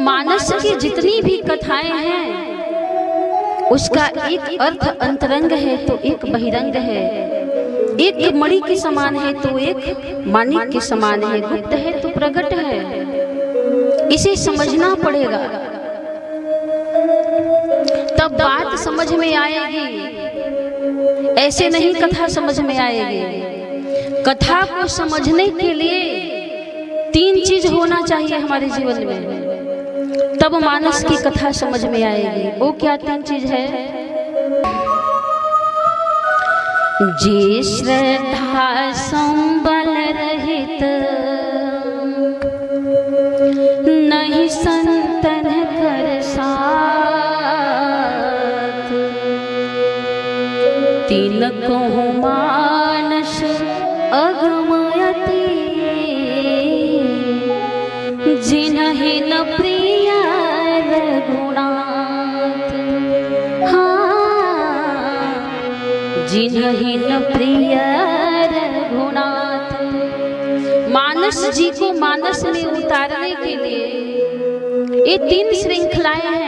मानस की जितनी भी कथाएं हैं उसका एक अर्थ अंतरंग है तो एक बहिरंग है, एक मणि के समान है तो एक माणिक के समान है, गुप्त है तो प्रकट है। इसे समझना पड़ेगा तब बात समझ में आएगी, ऐसे नहीं कथा समझ में आएगी। कथा को समझने के लिए 3 चीज होना चाहिए हमारे जीवन में, तब मानस की कथा समझ में आएगी। वो क्या 3 चीज है? जे श्रद्धा संबल रहित नहीं संतन कर साथ, तिनको मानस अगमयति जिन्हि न प्रिय रघुनाथ। हाँ, जिन्हि न प्रिय रघुनाथ। मानस जी को मानस में उतारने के लिए ये 3 श्रृंखलाएं हैं।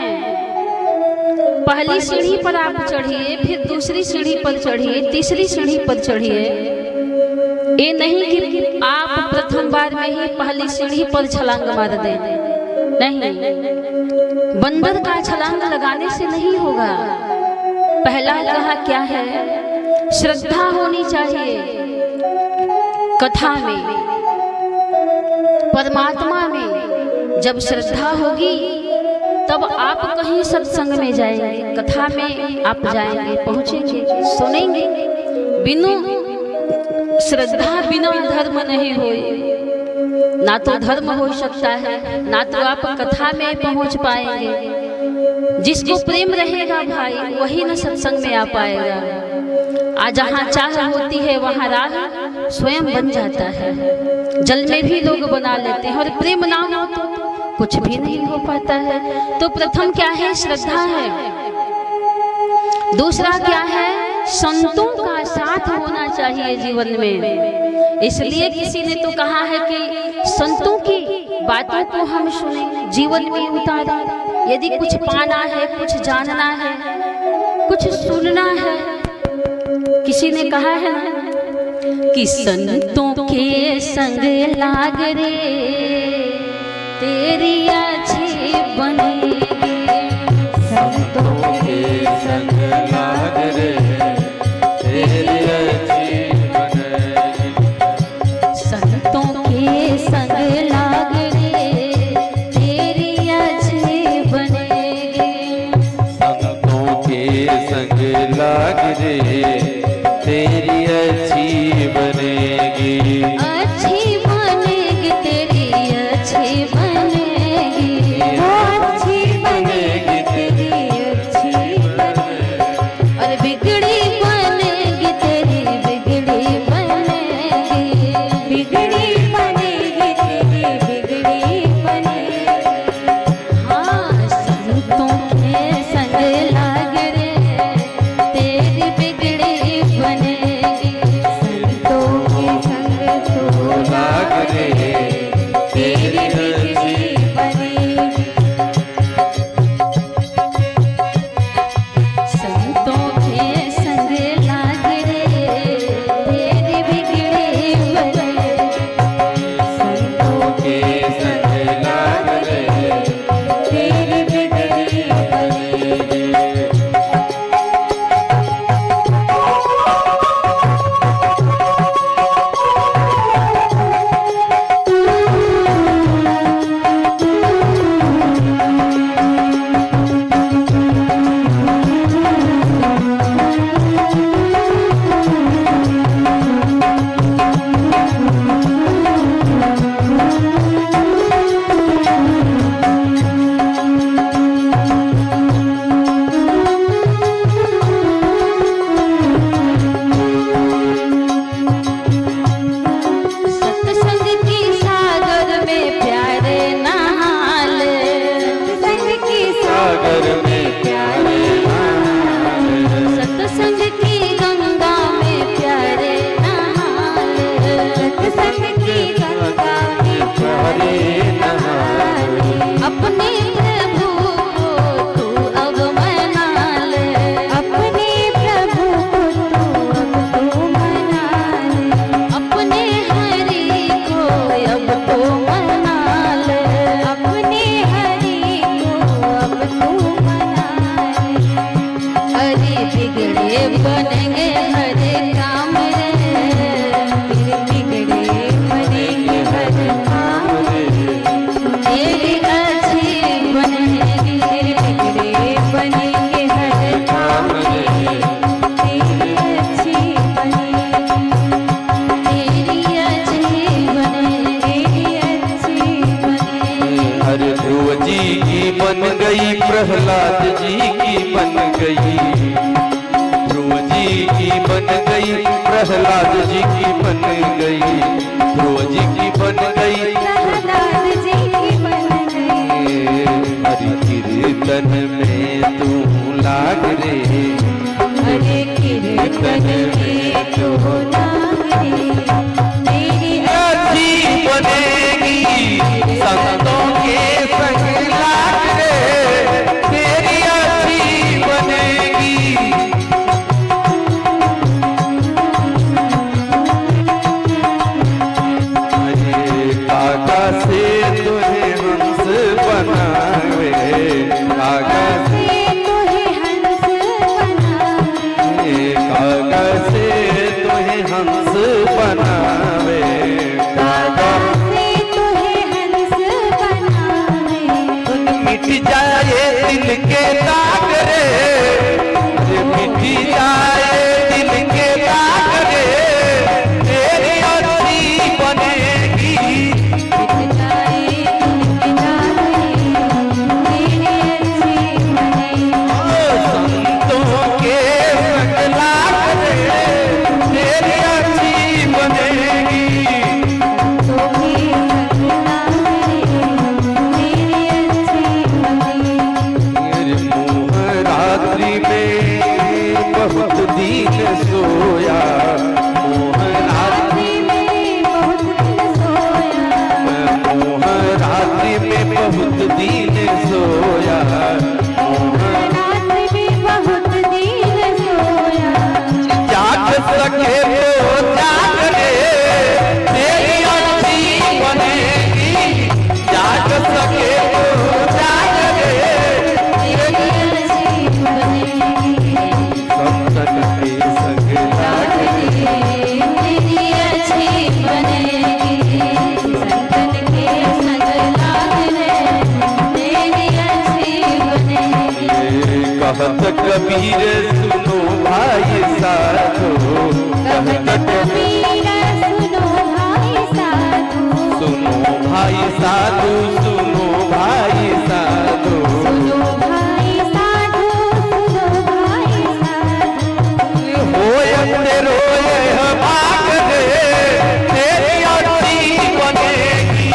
पहली सीढ़ी पर आप चढ़िए, फिर दूसरी सीढ़ी पर चढ़िए, तीसरी सीढ़ी पर चढ़िए। ये नहीं कि आप प्रथम बार में ही पहली सीढ़ी पर छलांग मार दें, नहीं। बंदर का छलांग लगाने से नहीं होगा। पहला कहा क्या है? श्रद्धा होनी चाहिए कथा में, परमात्मा में। जब श्रद्धा होगी तब आप कहीं सत्संग में जाएंगे, कथा में आप जाएंगे, पहुंचेंगे, सुनेंगे। बिनु श्रद्धा बिना धर्म नहीं होए। ना तो धर्म हो सकता है, ना तो आप कथा में पहुंच पाएंगे। जिसको प्रेम रहेगा भाई वही न सत्संग में आ पाएगा। आज जहाँ चाह होती है वहाँ राह स्वयं बन जाता है। जल में भी लोग बना लेते हैं, और प्रेम ना हो तो कुछ भी नहीं हो पाता है। तो प्रथम क्या है? श्रद्धा है। दूसरा क्या है? संतों का साथ होना चाहिए जीवन में। इसलिए किसी ने तो कहा है कि संतों की बातों को हम सुने, जीवन में उतारें। यदि कुछ पाना है, कुछ जानना है, कुछ सुनना है। किसी ने कहा है ना कि संतों के संग लाग रे तेरी अच्छी बनेगी। संतों के संग लाग रे तेरी अच्छी बनेगी। संतों के संग लाग रे तेरी अच्छी बनेगी। संतों के संग लाग रे तेरी अच्छी बनेगी। अच्छी बनेगी तेरी अरे ध्रुव जी की बन गई, प्रहलाद जी की बन गई, ध्रुव जी की बन गई, प्रहलाद जी की बन गई, ध्रुव जी की बन गई, प्रहलाद जी की बन गई। हरि कीर्तन में तू लाग रे, हरे कीर्तन में तू लाग रे, तेरी अच्छी बनेगी, संतों के संग लाग रे, तेरी अच्छी बनेगी। अरे काका से तुझे हंस बनावे, काका से तुहे हंस बनावे, काका से तुझे हंस बनावे, काका से तुहे हंस बनावे। मिट जाए दिल के दाग रे, मिट जाए दिल के दाग रे, तेरी अच्छी बनेगी। मिट जाए दिल के दाग रे, तेरी अच्छी बनेगी। संतों के संग लाग रे, तेरी अच्छी बनेगी। तो भी संग लाग रे, तेरी अच्छी बनेगी। मेरे मोह रात्रि में बहुत दिन सोया, मोह रात्रि रात्रि में बहुत दिन सोया, मोह रात्रि में बहुत दिन सोया, मोह रात्रि में बहुत दिन सोया। जाग सके तो जाग रे, तेरी अच्छी बनेगी। जाग सके तो जाग रे, तेरी अच्छी बनेगी। संतन के संग लाग रे, तेरी अच्छी बनेगी। संतन के संग लाग रे, तेरी अच्छी बनेगी। कहत कबीर सुनो भाई साधो, कहत कबीर सुनो भाई साधु, सुनो भाई साधु, सुनो भाई साधु, सुनो भाई साधु, सुनो भाई साधु। होय तेरो यह भाग रे, तेरी अच्छी बनेगी।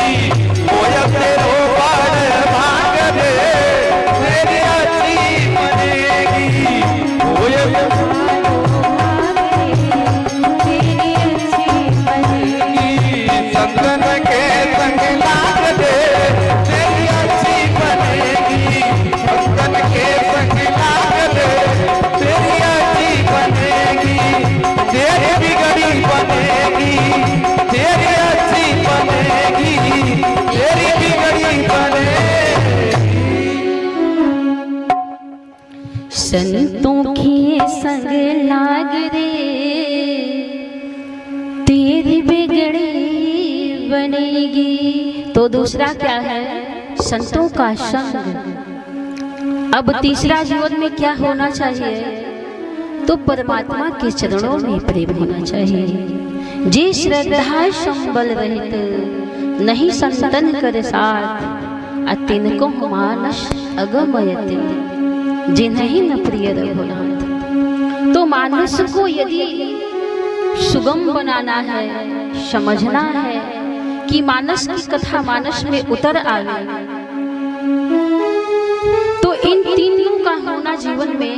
होय तेरो बड़ भाग रे, तेरी अच्छी बनेगी। होय तेरी अच्छी बनेगी। संतन के संग लाग रे, तेरी अच्छी बनेगी। संतन के संग लाग रे, तेरी अच्छी बनेगी। तेरी बिगड़ी बनेगी, तेरी अच्छी बनेगी, तेरी बिगड़ी बनेगी। संतों के संग लाग रे, तेरी बिगड़ी बनेगी। तो दूसरा क्या है? संतों का संग। अब तीसरा जीवन में क्या होना चाहिए? तो परमात्मा के चरणों में प्रेम होना चाहिए। जे श्रद्धा संबल रहित, नहीं संतन कर साथ, अतिन को मानस अगमयति, जिन्हीं न प्रिय रघुनाथ। तो मानस को यदि सुगम बनाना है, समझना है कि मानस की कथा मानस में उतर आवे, तो इन तीनों का होना जीवन में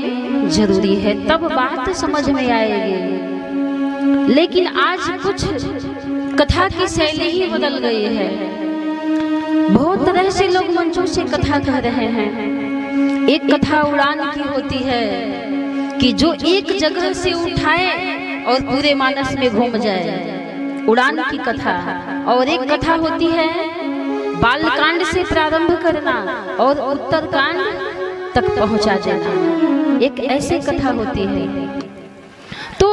जरूरी है, तब बात समझ में आएगी। लेकिन आज कुछ कथा की शैली ही बदल गई है। बहुत तरह से लोग मंचों से कथा कह रहे हैं। एक कथा उड़ान की होती है कि जो एक जगह से उठाए और पूरे मानस में घूम जाए, उड़ान की कथा। और एक कथा होती है बालकांड से प्रारंभ करना और उत्तरकांड तक पहुंचा देना, एक ऐसी कथा होती है। तो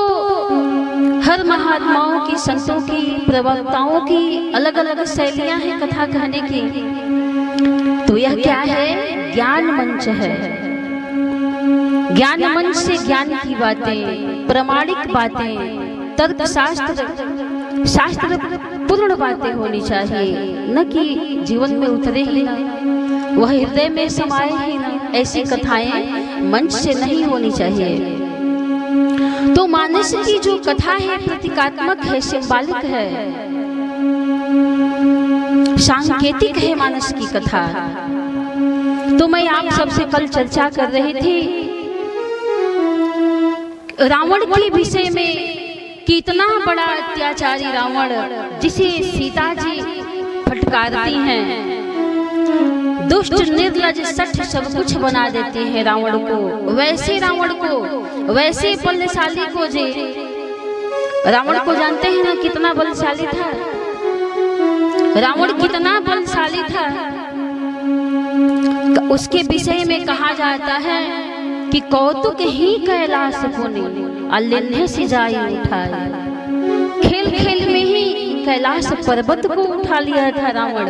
हर महात्माओं की, संतों की, प्रवक्ताओं की अलग अलग शैलियां हैं कथा कहने की। तो यह क्या है? ज्ञान मंच है। ज्ञान मंच से ज्ञान की बातें, प्रामाणिक बातें तर्क शास्त्र पूर्ण बातें होनी चाहिए, न कि जीवन में उतरे ही ना, वह हृदय में समाये ही ना। ऐसी कथाएं मंच से नहीं होनी चाहिए। तो मानस की जो कथा है प्रतीकात्मक है, सिंबॉलिक है, सांकेतिक है मानस की कथा। तो मैं आप सबसे कल चर्चा कर रही थी रावण के विषय में। कितना बड़ा अत्याचारी रावण, जिसे सीता जी फटकारती हैं, दुष्ट निर्लज सठ सब कुछ बना देती है रावण को। वैसे रावण को, वैसे बलशाली को, जे रावण को जानते हैं ना कितना बलशाली था रावण, कितना बलशाली था। उसके विषय में कहा जाता है कि कौतुक ही कैलाश पुनि अलिन्ह सिजाई उठाए। खेल खेल में ही कैलाश पर्वत को उठा लिया था रावण।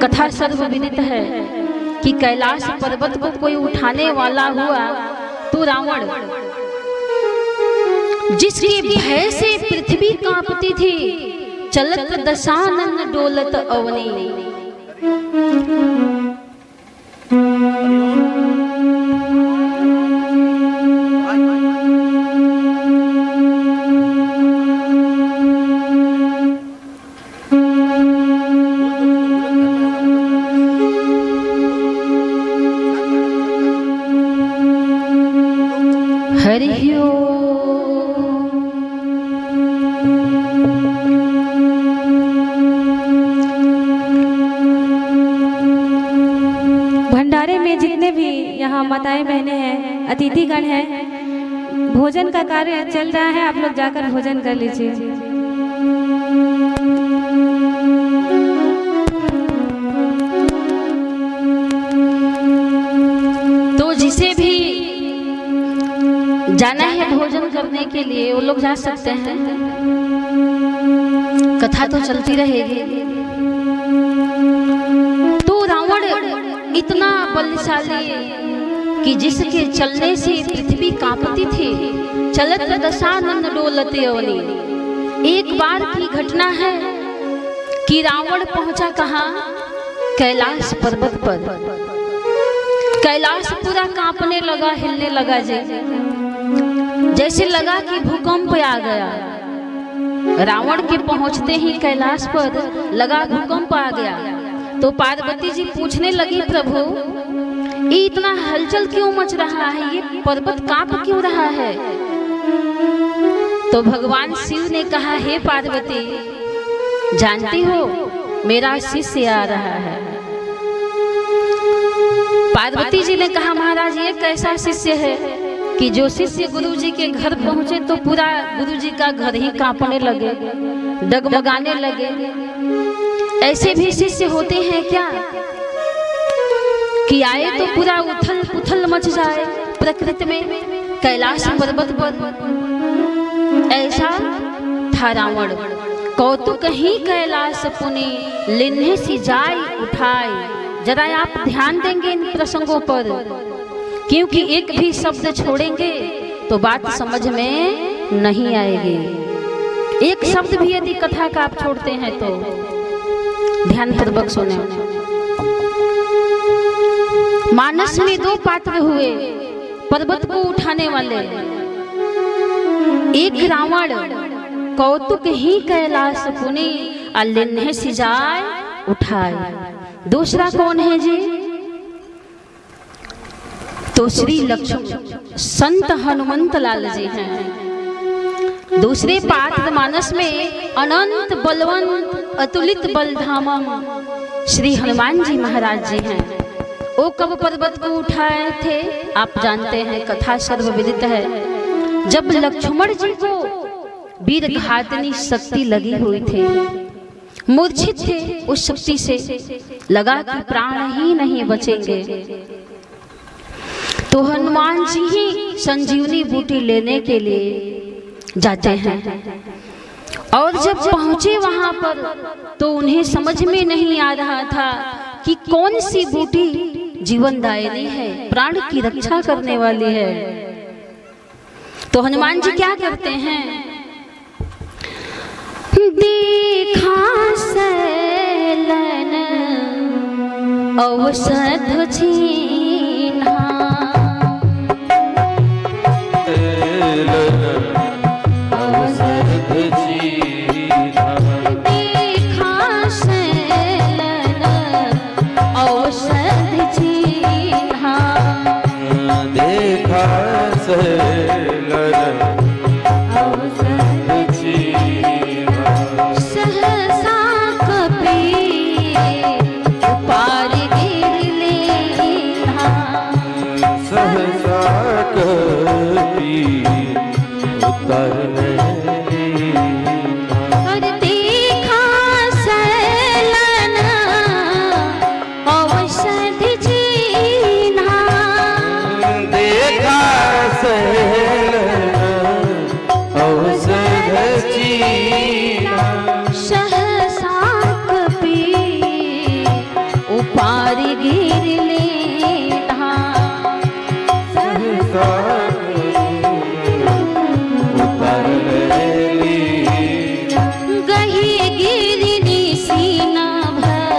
कथा सर्वविदित है कि कैलाश पर्वत को कोई उठाने वाला हुआ तो रावण, जिसके भय से पृथ्वी कांपती थी, चलत दशानन डोलत अवनी। हरि ओम। भंडारे में जितने भी यहाँ माताएं बहनें हैं, अतिथिगण हैं, भोजन का कार्य चल रहा है। आप लोग जाकर भोजन कर लीजिए। तो जिसे भी जाना है भोजन करने के लिए वो लोग जा सकते हैं। कथा तो चलती रहेगी। तो रावण इतना बलशाली कि जिसके चलने से पृथ्वी कांपती थी, चलत दशानन डोलते अवनी। एक बार की घटना है कि रावण पहुंचा कहाँ? कैलाश पर्वत पर। कैलाश पूरा कांपने लगा, हिलने लगा, जैसे लगा कि भूकंप आ गया। रावण के पहुंचते ही कैलाश पर लगा भूकंप आ गया। तो पार्वती जी पूछने लगी, प्रभु ये इतना हलचल क्यों मच रहा है, ये पर्वत कांप क्यों रहा है? तो भगवान शिव ने कहा, हे पार्वती, जानती हो मेरा शिष्य आ रहा है। पार्वती जी ने कहा, महाराज ये कैसा शिष्य है कि जो शिष्य गुरु जी के घर पहुंचे तो पूरा गुरु जी का घर ही कांपने लगे, डगमगाने लगे। ऐसे भी शिष्य होते हैं क्या कि आए तो पूरा उथल पुथल मच जाए प्रकृति में, कैलाश पर्वत पर? ऐसा था रावण। कौतुक ही कैलाश पुनि लिन्ह सिजाई उठाए। जरा आप ध्यान देंगे इन प्रसंगों पर, क्योंकि एक भी शब्द छोड़ेंगे तो बात समझ में नहीं आएगी। एक शब्द भी यदि कथा का आप छोड़ते हैं तो ध्यान पूर्वक सुने। मानस में दो पात्र हुए पर्वत को उठाने वाले। एक रावण, कौतुक ही कैलाश पुनि अलिन्ह सिजाए उठाए। दूसरा कौन है जी? तो श्री लक्ष्मण संत हनुमंत लाल जी हैं। दूसरे पात्र मानस में अनंत बलवंत अतुलित बलधामम श्री हनुमान जी महाराज जी हैं। वो कब पर्वत को उठाए थे आप जानते हैं, कथा सर्वविदित है। जब लक्ष्मण जी को वीर घातनी शक्ति लगी हुई थी, मूर्छित थे, उस शक्ति से लगा कि प्राण ही नहीं बचेंगे, तो हनुमान जी ही संजीवनी बूटी लेने के लिए जाते हैं। और जब पहुंचे वहां पर तो उन्हें समझ में नहीं आ रहा था कि कौन सी बूटी जीवनदायिनी है, प्राण की रक्षा करने वाली है। तो हनुमान जी क्या करते हैं? देखा सैलन औषध छीना, औषध छीना, देखा सैलन औषध छीना, देखा सैलन औषध छीना, सहसा कपी पार गिरलेना, सहसा कपी उतरने और देखा सैलन औषध छीना, देखा सैलन औषध छीना, सहसा कपी उपार गिरलेना, सहसा उतरने गही गिरनी सीना भर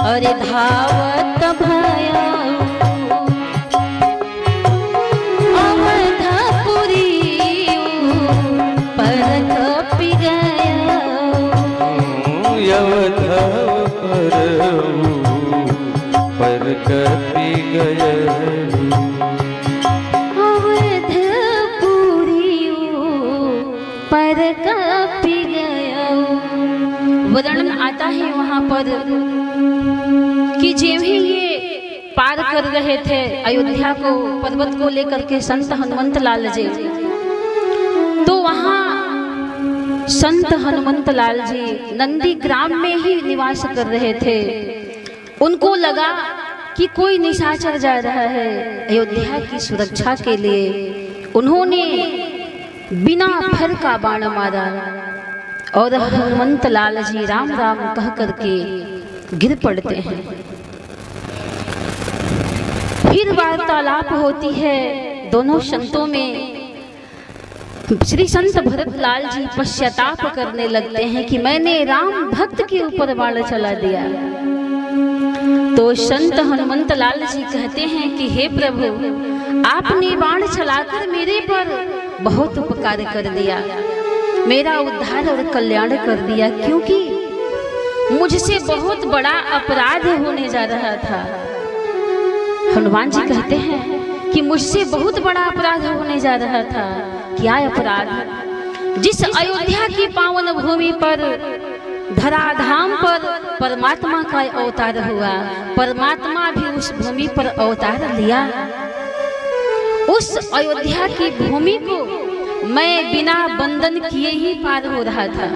और धावत भयो, अवधपुरी पर कपि गयो, पर कपि गए अवधपुरी पर कपि गयो। वर्णन आता है वहां पर कि जब ही ये पार कर रहे थे अयोध्या को, पर्वत को लेकर के संत हनुमंत लाल जी, तो वहां संत हनुमंत लाल जी नंदी ग्राम में ही निवास कर रहे थे। उनको लगा कि कोई निशाचर जा रहा है। अयोध्या की सुरक्षा के लिए उन्होंने बिना फर का बाण मारा और हनुमंत लाल जी राम राम कह करके गिर पड़ते हैं। फिर वार्तालाप होती है दोनों संतों में। श्री संत भरतलाल जी पश्चाताप करने लगते हैं कि मैंने राम भक्त के ऊपर बाण चला दिया। तो संत हनुमंत लाल जी कहते हैं कि हे प्रभु, आपने बाण चलाकर मेरे पर बहुत उपकार कर दिया, मेरा उद्धार और कल्याण कर दिया, क्योंकि मुझसे बहुत बड़ा अपराध होने जा रहा था। हनुमान जी कहते हैं कि मुझसे बहुत बड़ा अपराध होने जा रहा था। क्या अपराध? जिस अयोध्या की पावन भूमि पर, धराधाम पर परमात्मा का अवतार हुआ, परमात्मा भी उस भूमि पर अवतार लिया। उस अयोध्या की भूमि को मैं बिना बंधन किए ही पार हो रहा था,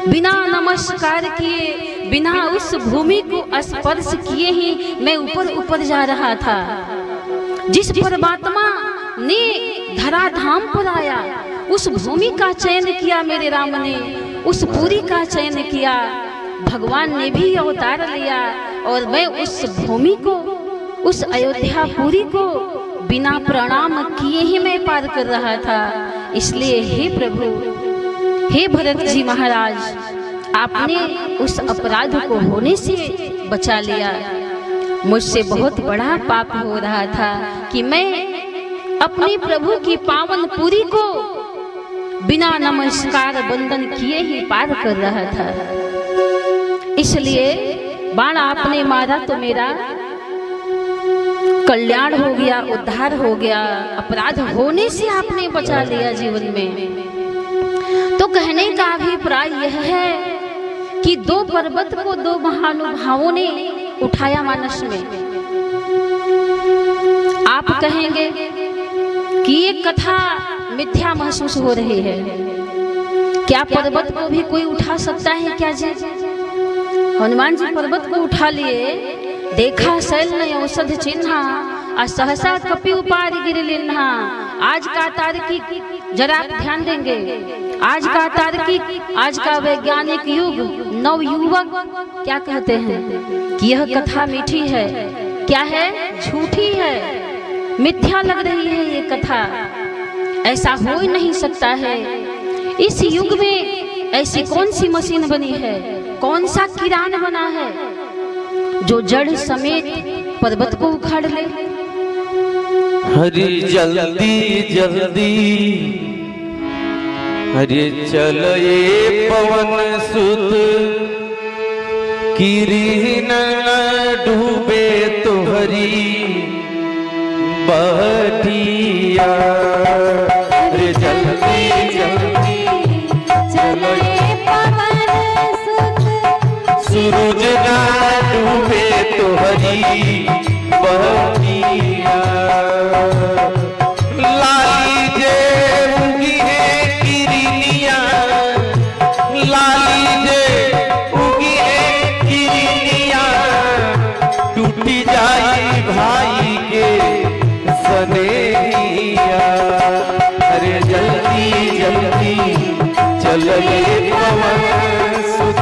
बिना नमस्कार किए, बिना उस भूमि को स्पर्श किए ही मैं ऊपर ऊपर जा रहा था। जिस परमात्मा ने धराधाम पर आया, उस भूमि का चयन किया मेरे राम ने, उस पुरी का चयन किया, भगवान ने भी अवतार लिया और मैं उस भूमि को, उस अयोध्या पुरी को बिना प्रणाम किए ही मैं पार कर रहा था। इसलिए हे प्रभु, हे भरत जी महाराज, आपने उस अपराध को होने से बचा लिया। मुझसे बहुत बड़ा पाप हो रहा था कि मैं अपने प्रभु की पावन पुरी को बिना नमस्कार बंधन किए ही पार कर रहा था। इसलिए बाण आपने मारा तो मेरा कल्याण हो गया, उद्धार हो गया, अपराध होने से आपने बचा लिया जीवन में। तो कहने का अभिप्राय यह है कि दो पर्वत को दो महानुभावों ने उठाया मानस में। आप कहेंगे कि ये कथा मिथ्या महसूस हो रही है, क्या पर्वत को भी कोई उठा सकता है क्या जी? हनुमान जी पर्वत को उठा लिए, देखा शैल ने औषध चिन्हा, सहसा कपि उपार गिरलिन्हा। आज का तार्किक, जरा आप ध्यान देंगे, आज का तार्किक, आज का वैज्ञानिक युग, नवयुवक क्या कहते हैं कि यह कथा मीठी है। क्या है? झूठी है, मिथ्या लग रही है ये कथा, ऐसा हो ही नहीं सकता है। इस युग में ऐसी कौन सी मशीन बनी है, कौन सा किरान बना है जो जड़ समेत पर्वत को उखाड़ ले। हरि जल्दी जल्दी हरे चल ये पवन सुत, किरण डूबे तो हरी बटिया। हरे जल्दी जल्दी चल ये पवन सुत, सूरज ना डूबे तो हरी बटिया। लाली जे उगी है किरनिया, लाली जे उगी है किरनिया, टूटी जाई भाई के सनेहिया। अरे जल्दी जल्दी चल ये पवन सुत,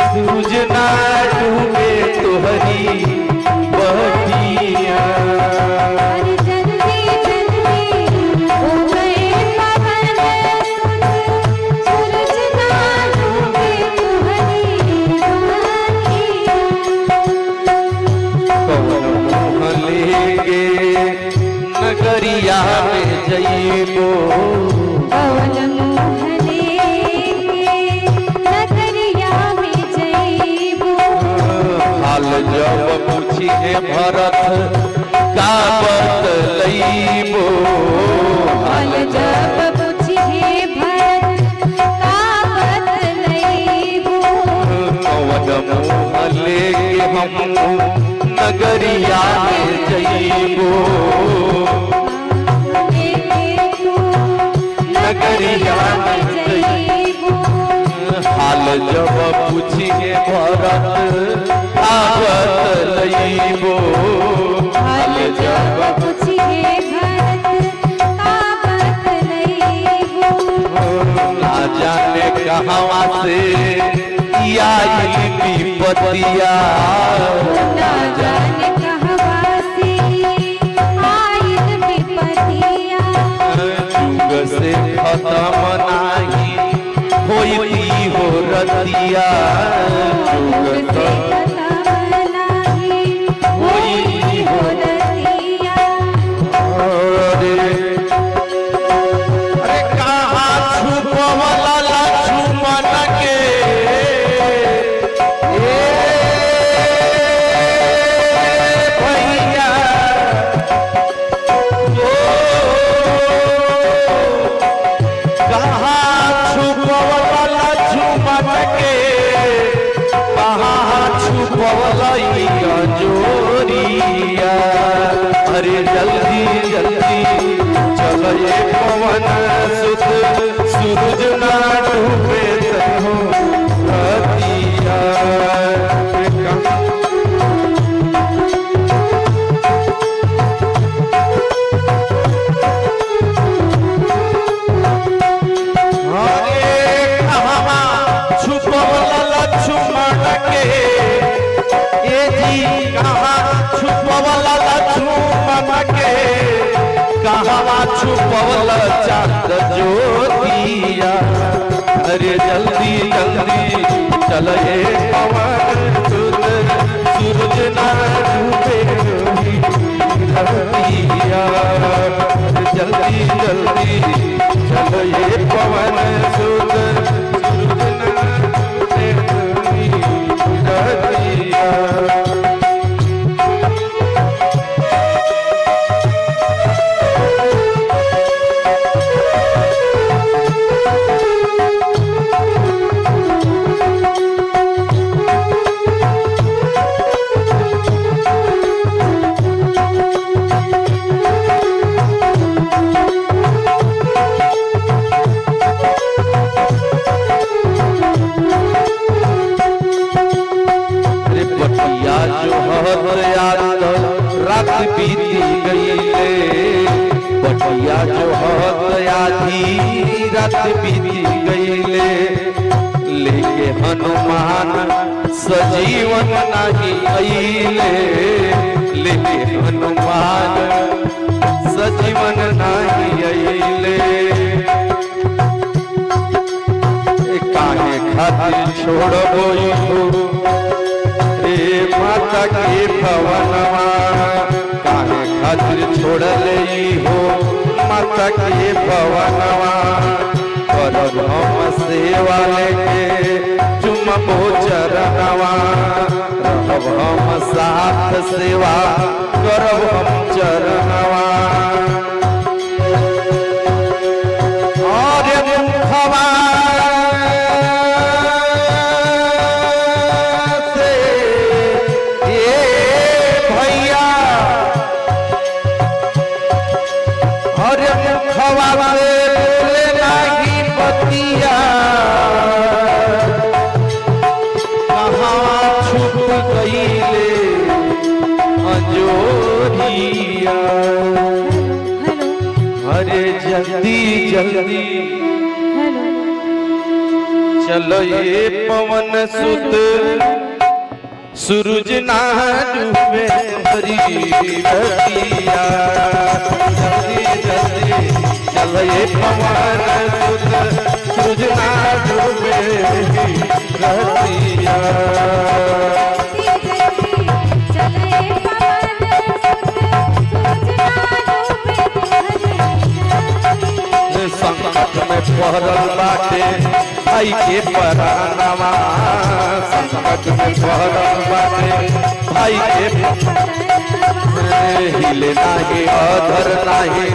सूरज ना डूबे तो हरी बटिया। अरे जल्दी जल्दी हो गए पवन सुत, सूरज ना डूबे तो हरी बटिया। कौन लेके नगरिया में जइबो, पवन मोहले नगरिया में जइबो। हाल जब पूछिए भरत का बतलइबो। हाल जब पूछिए भरत का बतलइबो। कौन मुँह लेके हम नगरिया में जइबो, नगरिया में जइबो। हाल जब पूछिए भरत का बतलइबो, हाल जब पूछिए भरत का बतलइबो। ना जाने कहवा से आई विपतिया, ना जाने कहवा से आइल विपतिया। जुग से खत्म नाही होई हो रतिया, जुग से से खत्म नाही होई हो रतिया। अरे कहाँ छुपवला लक्ष्मण के, ए भैया ओ, कहाँ छुपवला लक्ष्मण के, कहाँ छुपवला जोरिया। अरे जल्दी जल्दी चल ये पवन सुत, सूरज ना डूबे तहो रतिया। अरे कहवा छुपवला लक्ष्मण के, ए जी कहाँ छुपवला लक्ष्मण के, कहवा छुपवला चांद ज्योतिया। अरे जल्दी जल्दी चल ये पवन सुत, सूरज ना डूबे रतिया। जल्दी जल्दी चल ये पवन सुत, सूरज ना डूबे रतिया। अरे बटिया जो हर याद रात बीती गईले, बटिया जो हर आधी रात बीती गईले। लेके हनुमान सजीवन नहीं अइले, लेके हनुमान सजीवन नहीं अइले। खातिर छोड़बो रे माता के भवनवा काहे खातिर छोड़ले हो माता के भवनवा करब हम सेवा लेके चुमबो चरणवा रहब हम साथ सेवा करब हम चरणवा और मुखवा से ये भैया और मुखवा से बोले लागी पतिया कहाँ छुप गईले अंजोरिया अरे जल्दी जल्दी चलो ये पवन सुत सूरज ना डूबे हरी रतिया जल्दी जल्दी चलो ये पवन सुत सूरज ना डूबे रतिया संकट में पहरल बाटे भाई के परानवा संकट में पहरल बाटे भाई के हिले नाही अधर नाही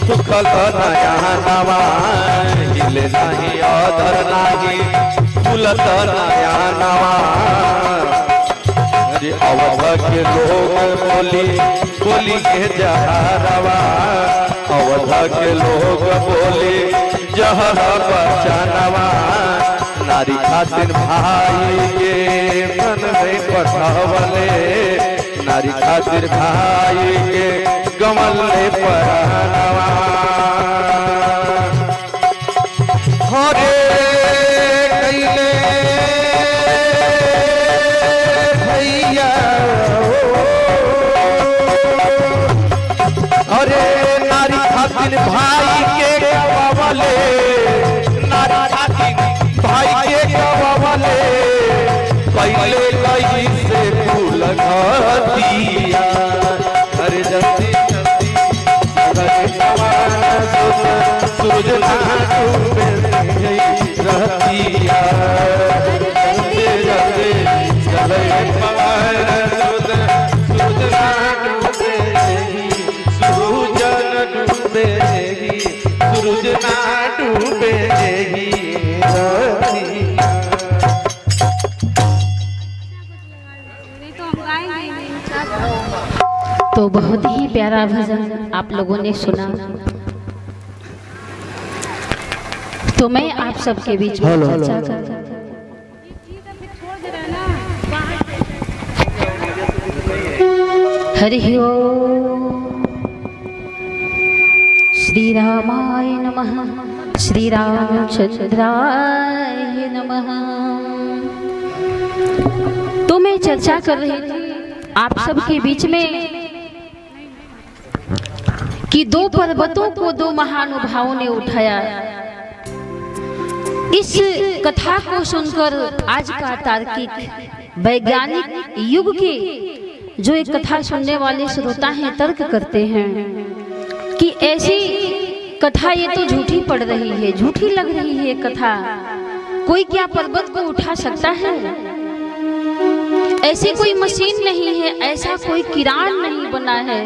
सुखल नया नवा हिले नाही अधर नाही फूलत नया नवा अरे अवध के लोग बोली के जहरवा अवध के लोग बोले जहर बचनवा नारी खातिर भाई के मन में पठवले नारी खातिर भाई के कमल में परानवा हरे कैले भैया अरे नारी खातिर भाई के गवावले नारी खातिर भाई के गवावले पहले कहीं से फूल घटिया अरे जल्दी जल्दी सूरज ना डूबे रहतिया जल्दी जल्दी चले पवन सुत सूरज ना डूबे सूरज ना डूबे तो बहुत ही प्यारा भजन आप लोगों ने सुना। तो मैं आप सबके बीच में चर्चा कर हरि ओम श्री रामाय नमः श्री रामचंद्राय नमः। तो मैं चर्चा कर रही थी आप सबके बीच में कि दो पर्वतों को दो महानुभावों ने उठाया। इस कथा को सुनकर आज का तार्किक वैज्ञानिक युग के जो एक कथा सुनने वाले श्रोता हैं तर्क करते हैं कि ऐसी कथा ये तो झूठी पड़ रही है, झूठी लग रही है कथा। कोई क्या पर्वत को उठा सकता है? ऐसी कोई मशीन नहीं है, ऐसा कोई किरान नहीं बना है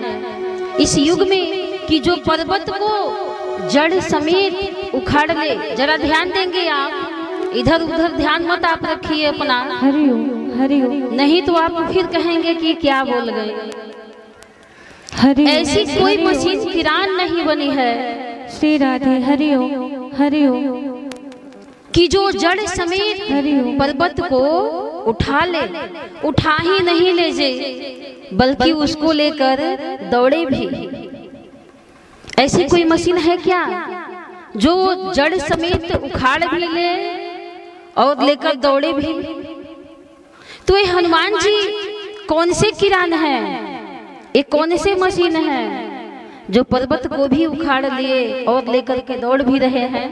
इस युग में कि जो पर्वत को जड़ समेत उखाड़ ले। जरा ध्यान देंगे आप, इधर उधर ध्यान मत आप रखिए अपना। हरिओम नहीं तो आप फिर कहेंगे कि क्या बोल गए। ऐसी कोई मशीन किरान नहीं बनी है श्री राधे हरिओम कि जो जड़ समेत पर्वत को उठा ले। उठा ही नहीं ले जे बल्कि उसको लेकर दौड़े भी। ऐसी कोई मशीन है क्या जो जड़ समेत उखाड़ भी ले और लेकर दौड़े भी? तो ये हनुमान जी कौन से किरान है, ये कौन से मशीन है जो पर्वत को भी उखाड़ लिए और लेकर के दौड़ भी रहे हैं?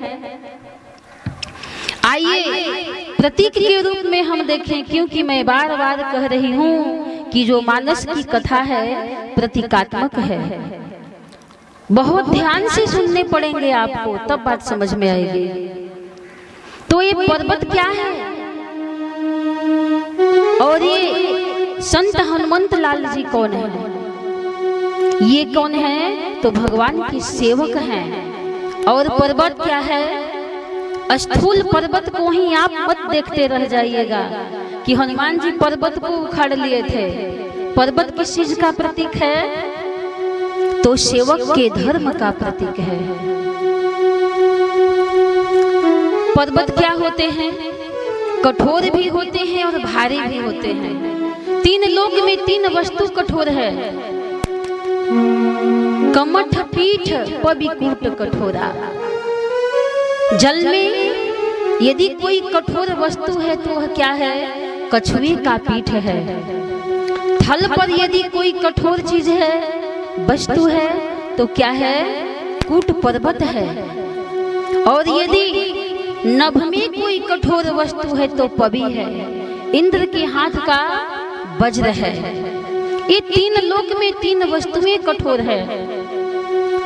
आइए प्रतीक के रूप में हम देखें, क्योंकि मैं बार बार कह रही हूँ कि जो मानस की कथा है प्रतीकात्मक है। बहुत ध्यान से सुनने पड़ेंगे आपको, तब बात समझ में आएगी। तो ये पर्वत क्या है और ये संत हनुमंत लाल जी कौन है? ये कौन है? तो भगवान के सेवक हैं। और पर्वत क्या है? स्थूल पर्वत को ही आप मत देखते रह जाइएगा कि हनुमान जी पर्वत को उखाड़ लिए थे। पर्वत किस चीज का प्रतीक है? तो सेवक के धर्म का प्रतीक है। पर्वत क्या होते हैं? कठोर भी होते हैं और भारी भी होते हैं। तीन लोक में तीन वस्तु कठोर है, कमठ पीठ पविकूट कठोरा। जल में यदि कोई कठोर वस्तु है तो वह क्या है? कछुए का पीठ है। थल पर यदि कोई कठोर चीज है, वस्तु है, तो क्या है? कूट पर्वत है। और यदि नभ में कोई कठोर वस्तु है तो पवि है, इंद्र के हाथ का वज्र है। ये तीन लोक में तीन वस्तुएं कठोर है।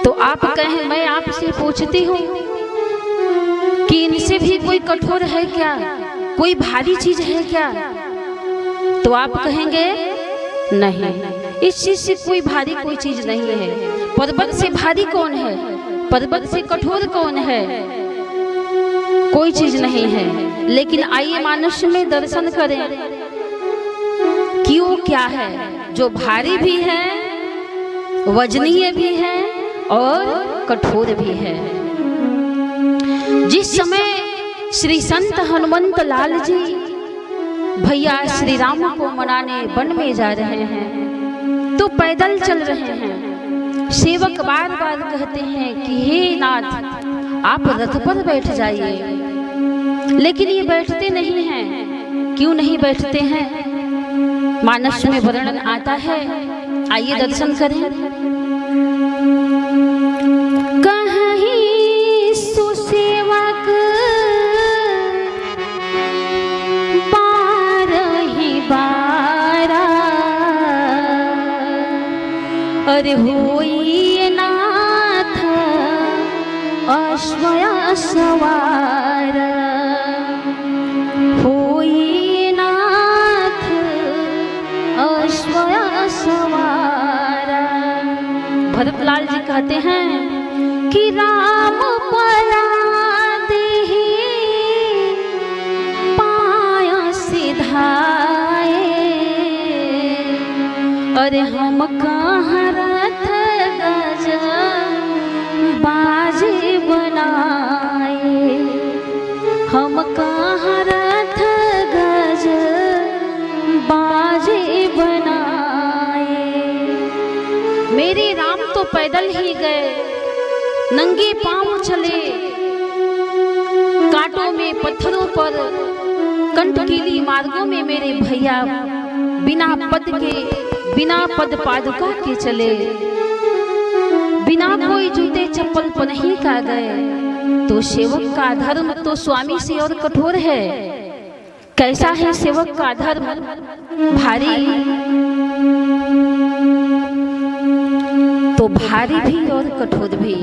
तो आप कहें, मैं आपसे पूछती हूँ कि इनसे भी कोई कठोर है क्या? कोई भारी चीज है क्या? तो आप कहेंगे नहीं, इस चीज से कोई भारी कोई चीज नहीं है। पर्वत से भारी कौन है? पर्वत से कठोर कौन है? कोई चीज नहीं है। लेकिन आइए मानस में दर्शन करें कि वो क्या है जो भारी भी है, वजनीय भी है और कठोर भी है। जिस समय श्री संत हनुमंत लाल जी भैया श्री राम को मनाने वन में जा रहे हैं तो पैदल चल रहे हैं। सेवक बार बार कहते हैं कि हे नाथ, आप रथ पर बैठ जाइए, लेकिन ये बैठते नहीं हैं। क्यों नहीं बैठते हैं? मानस में वर्णन आता है, आइए दर्शन करें। कहीं सुसेवक बारहि बारा, अरे होई नाथ अश्वया सवार, होई नाथ अश्वया सवार। भरतलाल जी कहते हैं कि राम पया देहि पाया सिधाए, अरे हम कहाँ रथ गज बाजे बनाए, हम कहाँ रथ गज बाजे बनाए। मेरे राम तो पैदल ही गए, नंगे पांव चले, कांटों में पत्थरों पर कंटकीली मार्गों में मेरे भैया बिना पद के, बिना पद पादुका के चले, बिना कोई जूते चप्पल पहन का गए। तो सेवक का धर्म तो स्वामी से और कठोर है। कैसा है सेवक का धर्म? भारी, तो भारी भी और कठोर भी।